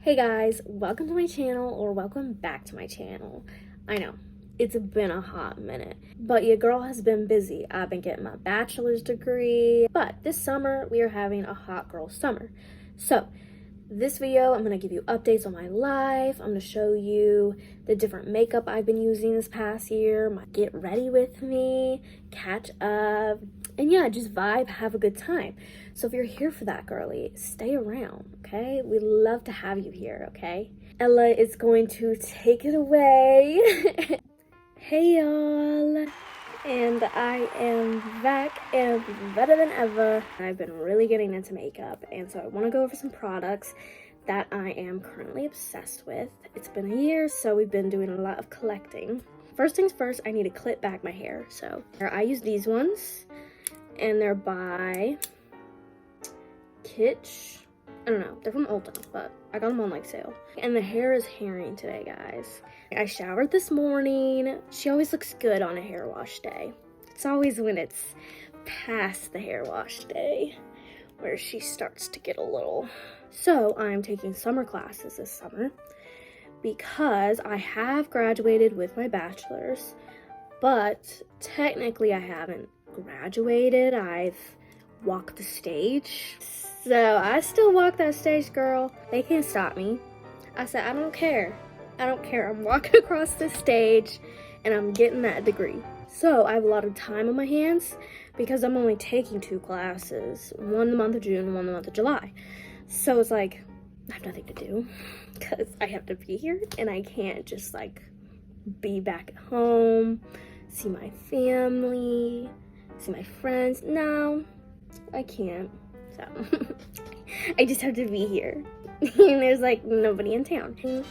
Hey guys, welcome to my channel, or welcome back to my channel. I know, it's been a hot minute, but your girl has been busy. I've been getting my bachelor's degree, but this summer we are having a hot girl summer. So this video, I'm going to give you updates on my life. I'm going to show you the different makeup I've been using this past year, my get ready with me, catch up, and yeah, just vibe, have a good time. So if you're here for that, girly, stay around, okay? We love to have you here, okay? Ella is going to take it away. Hey y'all, and I am back and better than ever. I've been really getting into makeup, and so I want to go over some products that I am currently obsessed with. It's been a year, so we've been doing a lot of collecting. First things first, I need to clip back my hair. So I use these ones, and they're by Kitsch. I don't know, they're from Ulta, but I got them on like sale. And the hair is hairing today, guys. I showered this morning. She always looks good on a hair wash day. It's always when it's past the hair wash day where she starts to get a little. So I'm taking summer classes this summer because I have graduated with my bachelor's, but technically I haven't graduated. I've walked the stage. So I still walk that stage, girl. They can't stop me. I said, I don't care. I don't care. I'm walking across the stage and I'm getting that degree. So I have a lot of time on my hands because I'm only taking 2 classes, one the month of June and one the month of July. So it's like, I have nothing to do because I have to be here and I can't just like be back at home, see my family, see my friends. No, I can't. So I just have to be here. And there's like nobody in town. It's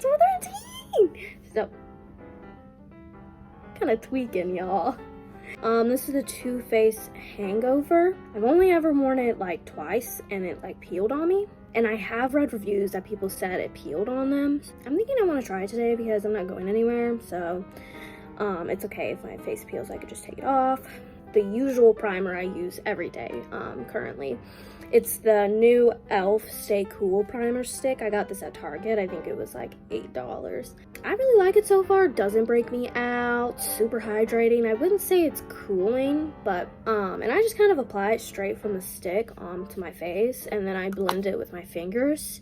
4:13. So kind of tweaking, y'all. This is the Too Faced Hangover. I've only ever worn it like twice and it like peeled on me. And I have read reviews that people said it peeled on them. I'm thinking I want to try it today because I'm not going anywhere. So it's okay if my face peels, I could just take it off. The usual primer I use every day currently. It's the new e.l.f. Stay Cool primer stick. I got this at Target. I think it was like $8. I really like it so far. Doesn't break me out. Super hydrating. I wouldn't say it's cooling, but and I just kind of apply it straight from the stick to my face, and then I blend it with my fingers.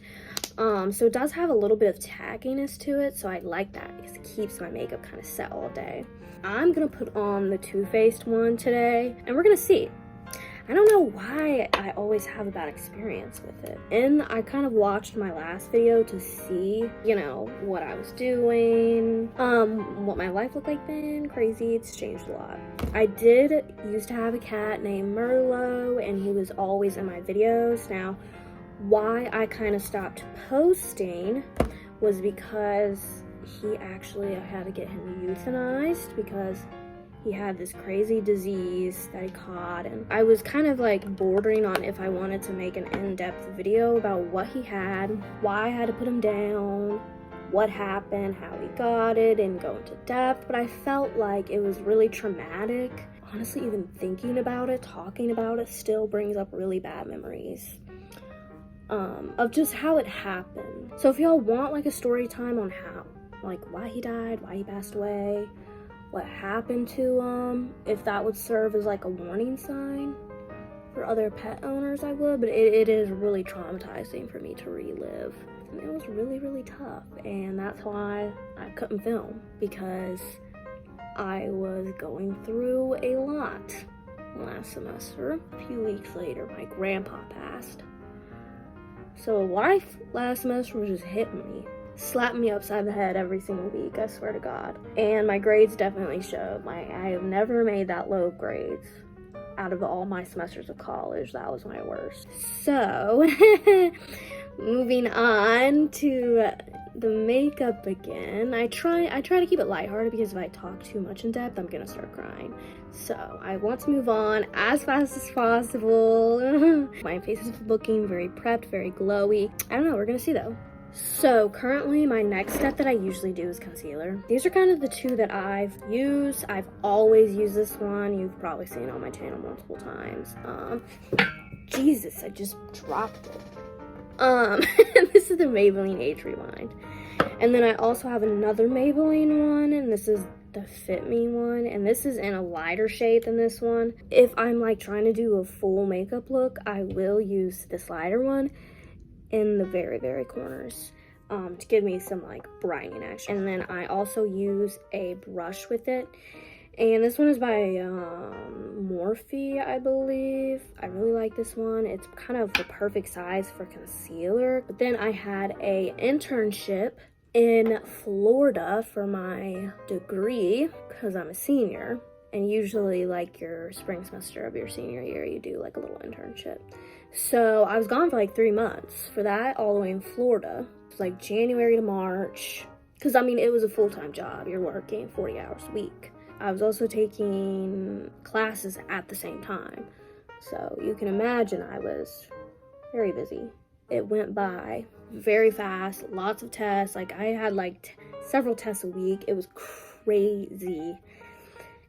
So it does have a little bit of tackiness to it, so I like that because it keeps my makeup kind of set all day. I'm gonna put on the Too Faced one today, and we're gonna see. I don't know why I always have a bad experience with it. And I kind of watched my last video to see, you know, what I was doing, what my life looked like then. Crazy, it's changed a lot. I did used to have a cat named Merlot, and he was always in my videos. Now, why I kind of stopped posting was because I had to get him euthanized because he had this crazy disease that he caught, and I was kind of like bordering on if I wanted to make an in-depth video about what he had, why I had to put him down, what happened, how he got it, and go into depth, but I felt like it was really traumatic. Honestly, even thinking about it, talking about it, still brings up really bad memories of just how it happened. So if y'all want like a story time on how, like why he died, why he passed away, what happened to him, if that would serve as like a warning sign for other pet owners, I would, but it is really traumatizing for me to relive. And it was really, really tough, and that's why I couldn't film, because I was going through a lot last semester. A few weeks later, my grandpa passed. So life last semester was just hitting me. Slapped me upside the head every single week, I swear to God. And my grades definitely showed. I have never made that low of grades. Out of all my semesters of college, that was my worst. So, moving on to the makeup again. I try to keep it lighthearted because if I talk too much in depth, I'm gonna start crying. So I want to move on as fast as possible. My face is looking very prepped, very glowy. I don't know, we're gonna see though. So currently my next step that I usually do is concealer. These are kind of the 2 that I've used. I've always used this one. You've probably seen it on my channel multiple times. Jesus, I just dropped it. This is the Maybelline Age Rewind. And then I also have another Maybelline one, and this is the Fit Me one, and this is in a lighter shade than this one. If I'm like trying to do a full makeup look, I will use this lighter one in the very, very corners to give me some like brightening action. And then I also use a brush with it. And this one is by Morphe, I believe. I really like this one. It's kind of the perfect size for concealer. But then I had a internship in Florida for my degree because I'm a senior. And usually like your spring semester of your senior year, you do like a little internship. So I was gone for like 3 months for that, all the way in Florida. It was like January to March. Because I mean, it was a full-time job. You're working 40 hours a week. I was also taking classes at the same time. So you can imagine I was very busy. It went by very fast, lots of tests. Like I had like several tests a week. It was crazy.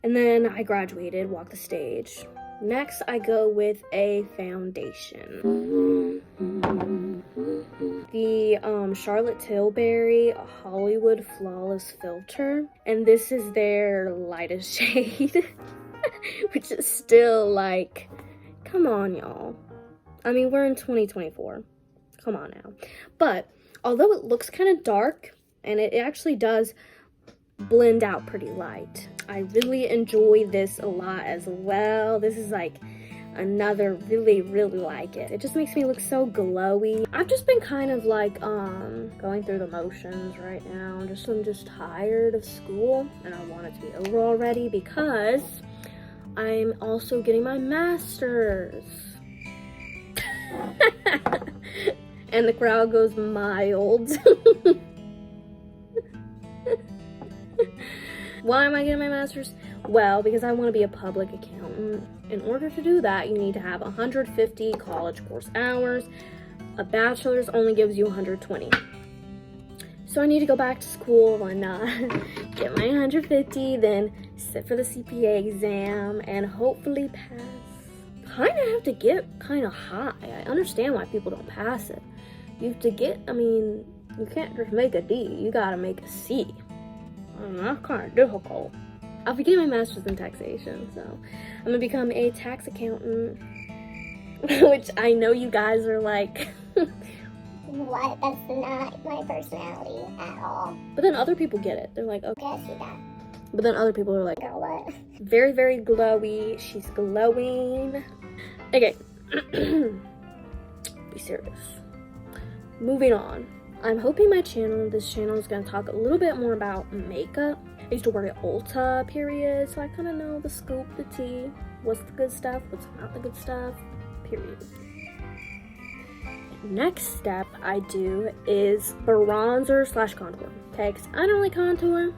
And then I graduated, walked the stage. Next, I go with a foundation. The Charlotte Tilbury Hollywood Flawless Filter. And this is their lightest shade, which is still like, come on, y'all. I mean, we're in 2024. Come on now. But although it looks kind of dark, and it actually does blend out pretty light, I really enjoy this a lot as well. This is like another really like it. It just makes me look so glowy. I've just been kind of like going through the motions right now. I'm just tired of school and I want it to be over already because I'm also getting my master's. And the crowd goes mild. Why am I getting my master's? Well, because I want to be a public accountant. In order to do that, you need to have 150 college course hours. A bachelor's only gives you 120. So I need to go back to school and get my 150, then sit for the CPA exam and hopefully pass. Kind of have to get kind of high. I understand why people don't pass it. You have to get, I mean, you can't just make a D. You gotta make a C. That's kind of difficult. I'll be getting my master's in taxation, so I'm gonna become a tax accountant, which I know you guys are like, what? That's not my personality at all. But then other people get it. They're like, okay. I see that. But then other people are like, Girl, what? very, very glowy. She's glowing. Okay. Be serious. Moving on. I'm hoping this channel is going to talk a little bit more about makeup. I used to work at Ulta, period, so I kind of know the scoop, the tea, what's the good stuff, what's not the good stuff, period. Next step I do is bronzer / contour, okay, because I don't really contour.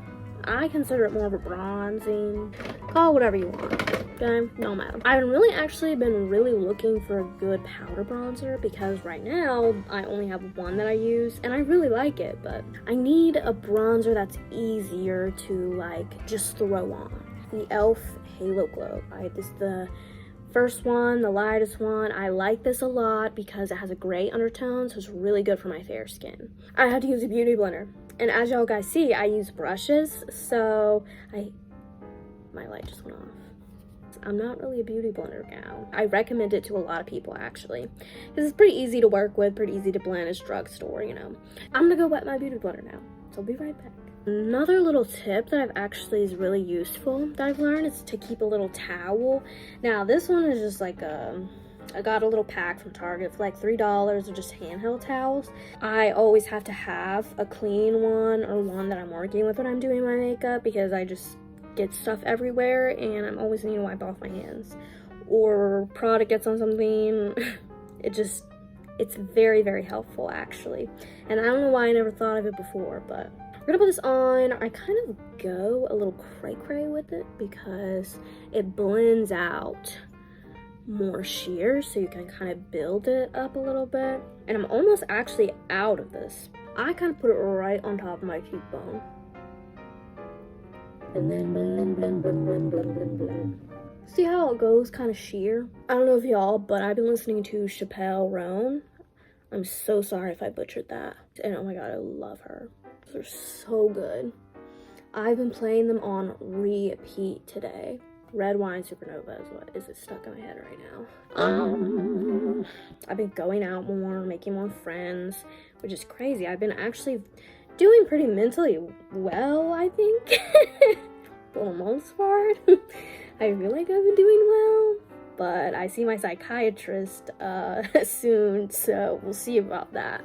I consider it more of a bronzing. Call it whatever you want, okay? No matter. I've actually been really looking for a good powder bronzer because right now I only have one that I use and I really like it, but I need a bronzer that's easier to like just throw on. The e.l.f. Halo Glow. This is the first one, the lightest one. I like this a lot because it has a gray undertone, so it's really good for my fair skin. I had to use a beauty blender. And as y'all guys see, I use brushes, so my light just went off. I'm not really a beauty blender gal. I recommend it to a lot of people actually, because it's pretty easy to work with, pretty easy to blend. It's drugstore, you know. I'm gonna go wet my beauty blender now, so I'll be right back. Another little tip that I've actually is really useful that I've learned is to keep a little towel. Now this one is just like I got a little pack from Target for like $3 of just handheld towels. I always have to have a clean one or one that I'm working with when I'm doing my makeup because I just get stuff everywhere and I'm always needing to wipe off my hands. Or product gets on something. It's very, very helpful actually. And I don't know why I never thought of it before, but we're gonna put this on. I kind of go a little cray-cray with it because it blends out more sheer, so you can kind of build it up a little bit. And I'm almost actually out of this. I kind of put it right on top of my cheekbone. And then blend, blend, blend, blend, blend, blend, blend. See how it goes kind of sheer? I don't know if y'all, but I've been listening to Chappelle Roan. I'm so sorry if I butchered that. And oh my god, I love her. They're so good. I've been playing them on repeat today. Red Wine Supernova is what is it stuck in my head right now. I've been going out more, making more friends, which is crazy. I've been actually doing pretty mentally well, I think. For the most part. I feel like I've been doing well. But I see my psychiatrist soon, so we'll see about that.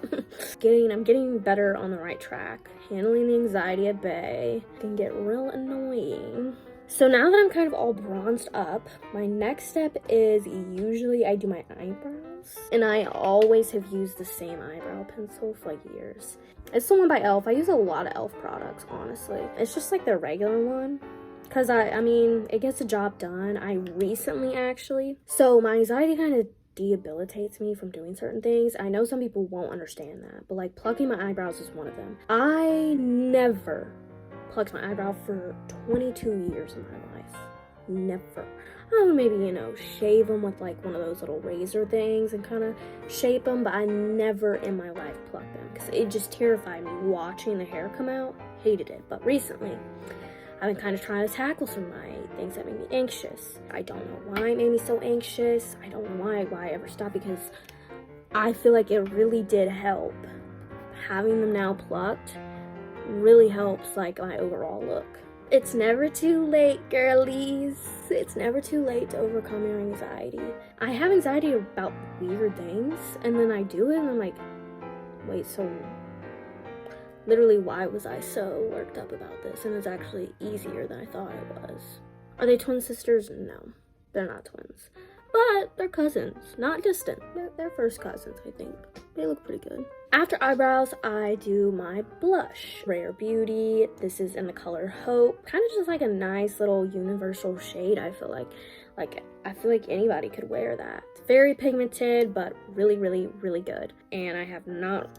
I'm getting better on the right track. Handling the anxiety at bay can get real annoying. So now that I'm kind of all bronzed up, my next step is usually I do my eyebrows. And I always have used the same eyebrow pencil for like years. It's the one by e.l.f. I use a lot of e.l.f. products, honestly. It's just like the regular one. Because, I mean, it gets the job done. I recently, actually. So, my anxiety kind of debilitates me from doing certain things. I know some people won't understand that. But, like, plucking my eyebrows is one of them. I never plucked my eyebrow for 22 years of my life. Never. I would maybe, shave them with, like, one of those little razor things and kind of shape them. But I never in my life plucked them. Because it just terrified me watching the hair come out. Hated it. But recently, I've been kind of trying to tackle some of my things that make me anxious. I don't know why it made me so anxious. I don't know why I ever stopped, because I feel like it really did help. Having them now plucked really helps, like, my overall look. It's never too late, girlies. It's never too late to overcome your anxiety. I have anxiety about weird things, and then I do it, and I'm like, wait, so literally, why was I so worked up about this? And it's actually easier than I thought it was. Are they twin sisters? No, they're not twins. But they're cousins, not distant. They're first cousins, I think. They look pretty good. After eyebrows, I do my blush. Rare Beauty. This is in the color Hope. Kind of just like a nice little universal shade, I feel like. I feel like anybody could wear that. It's very pigmented, but really, really, really good. And I have not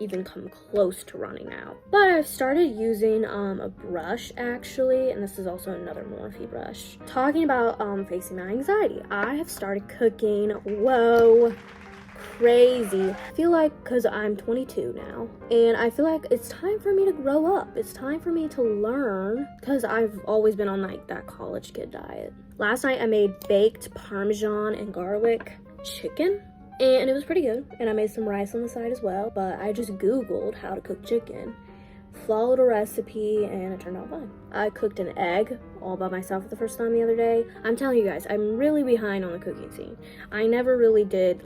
even come close to running out. But I've started using a brush, actually, and this is also another Morphe brush. Talking about facing my anxiety, I have started cooking. Whoa, crazy. I feel like, because I'm 22 now, and I feel like it's time for me to grow up. It's time for me to learn, because I've always been on like that college kid diet. Last night I made baked Parmesan and garlic chicken, and it was pretty good. And I made some rice on the side as well. But I just Googled how to cook chicken, followed a recipe, and it turned out fine. I cooked an egg all by myself for the first time the other day. I'm telling you guys, I'm really behind on the cooking scene. I never really did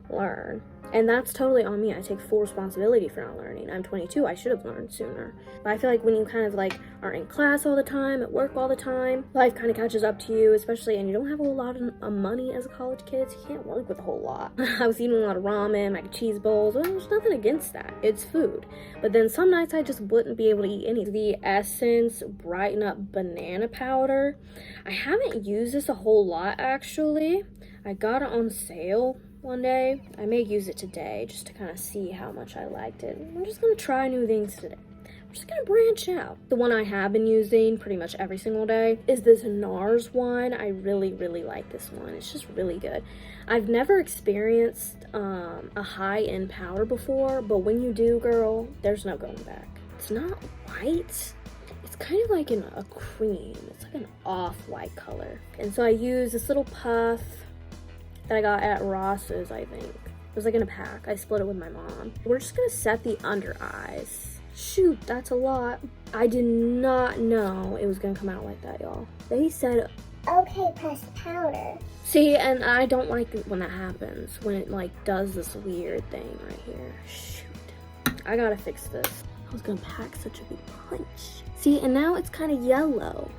learn. And that's totally on me. I take full responsibility for not learning. I'm 22. I should have learned sooner. But I feel like when you kind of like are in class all the time, at work all the time, life kind of catches up to you, especially, and you don't have a whole lot of money as a college kid, so you can't work with a whole lot. I was eating a lot of ramen, mac and cheese bowls. Well, there's nothing against that. It's food. But then some nights I just wouldn't be able to eat any. The Essence Brighten Up Banana Powder. I haven't used this a whole lot, actually. I got it on sale one day. I may use it today just to kind of see how much I liked it. I'm just gonna try new things today. I'm just gonna branch out. The one I have been using pretty much every single day is this NARS one. I really, really like this one. It's just really good. I've never experienced a high-end powder before, but when you do, girl, there's no going back. It's not white. It's kind of like a cream. It's like an off-white color. And so I use this little puff that I got at Ross's, I think. It was like in a pack. I split it with my mom. We're just gonna set the under eyes. Shoot, that's a lot. I did not know it was gonna come out like that, y'all. They said, okay, press powder. see, and I don't like it when that happens, when it like does this weird thing right here. Shoot, I gotta fix this. I was gonna pack such a big punch. See, and now it's kind of yellow.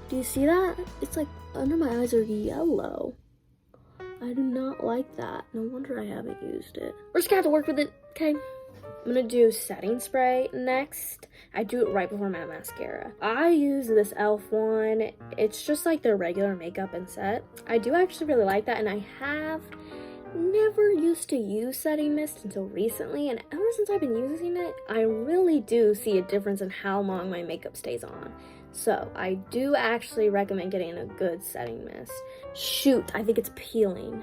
Do you see that? It's like under my eyes are yellow. I do not like that. No wonder I haven't used it. We're just gonna have to work with it, okay? I'm gonna do setting spray next. I do it right before my mascara. I use this e.l.f. one. It's just like their regular makeup and set. I do actually really like that, and I have never used to use setting mist until recently, and ever since I've been using it, I really do see a difference in how long my makeup stays on. So I do actually recommend getting a good setting mist. Shoot, I think it's peeling.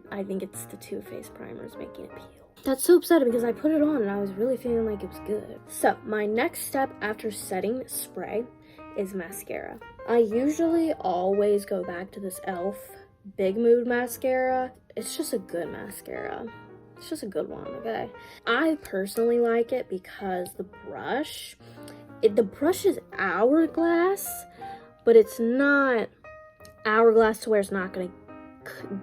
I think it's the Too Faced primers making it peel. That's so upsetting because I put it on and I was really feeling like it was good. So my next step after setting spray is mascara. I usually always go back to this e.l.f. Big Mood mascara. It's just a good mascara. It's just a good one, okay? I personally like it because the brush is hourglass, but it's not hourglass to where it's not gonna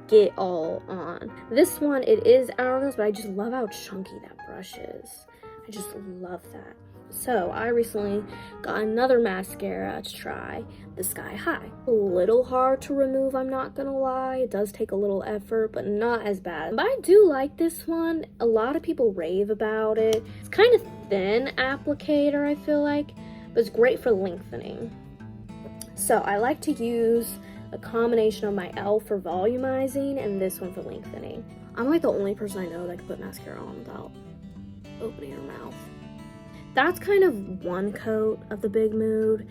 get all on. This one, it is hourglass, but I just love how chunky that brush is. I just love that. So I recently got another mascara to try, the Sky High. A little hard to remove, I'm not gonna lie. It does take a little effort, but not as bad. But I do like this one. A lot of people rave about it. It's kind of thin applicator, I feel like, but it's great for lengthening. So I like to use a combination of my e.l.f. for volumizing and this one for lengthening. I'm like the only person I know that can put mascara on without opening her mouth. That's kind of one coat of the Big Mood.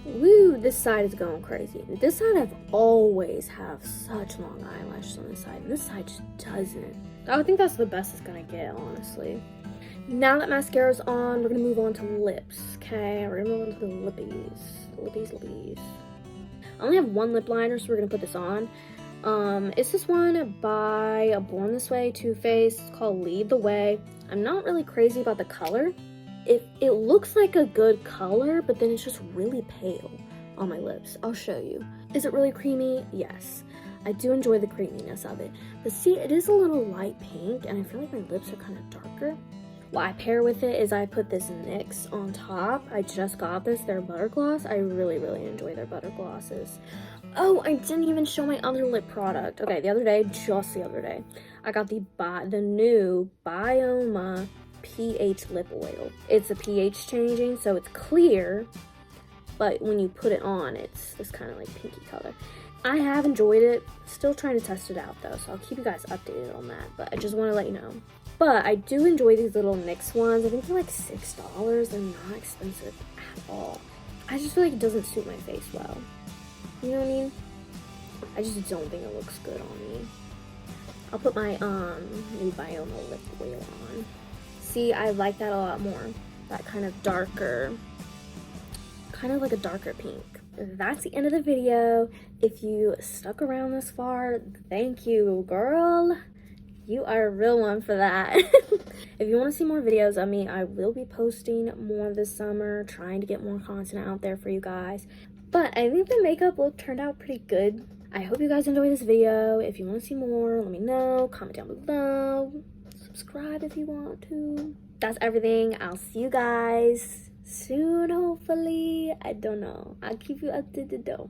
Woo, this side is going crazy. This side I've always have such long eyelashes on this side, and this side just doesn't. I think that's the best it's gonna get, honestly. Now that mascara's on, we're gonna move on to lips, okay? We're gonna move on to the lippies. Lippies. I only have one lip liner, so we're gonna put this on. It's this one by Born This Way Too Faced. It's called Lead the Way. I'm not really crazy about the color. It looks like a good color, but then it's just really pale on my lips. I'll show you. Is it really creamy? Yes. I do enjoy the creaminess of it. But see, it is a little light pink, and I feel like my lips are kind of darker. What I pair with it is I put this NYX on top. I just got this, their butter gloss. I really, really enjoy their butter glosses. Oh, I didn't even show my other lip product. Okay, just the other day, I got the new Bioma pH lip oil. It's a pH changing, so it's clear, but when you put it on, it's this kind of like pinky color. I have enjoyed it. Still trying to test it out though, so I'll keep you guys updated on that, but I just want to let you know. But I do enjoy these little NYX ones. I think they're like $6. They're not expensive at all. I just feel like it doesn't suit my face well. You know what I mean? I just don't think it looks good on me. I'll put my new Bioma lip oil on. See, I like that a lot more. That kind of darker, kind of like a darker pink. That's the end of the video. If you stuck around this far, thank you, girl. You are a real one for that. If you want to see more videos of me, I will be posting more this summer, trying to get more content out there for you guys. But I think the makeup look turned out pretty good. I hope you guys enjoyed this video. If you want to see more, let me know. Comment down below. Subscribe if you want to. That's everything. I'll see you guys soon, hopefully. I don't know. I'll keep you updated though.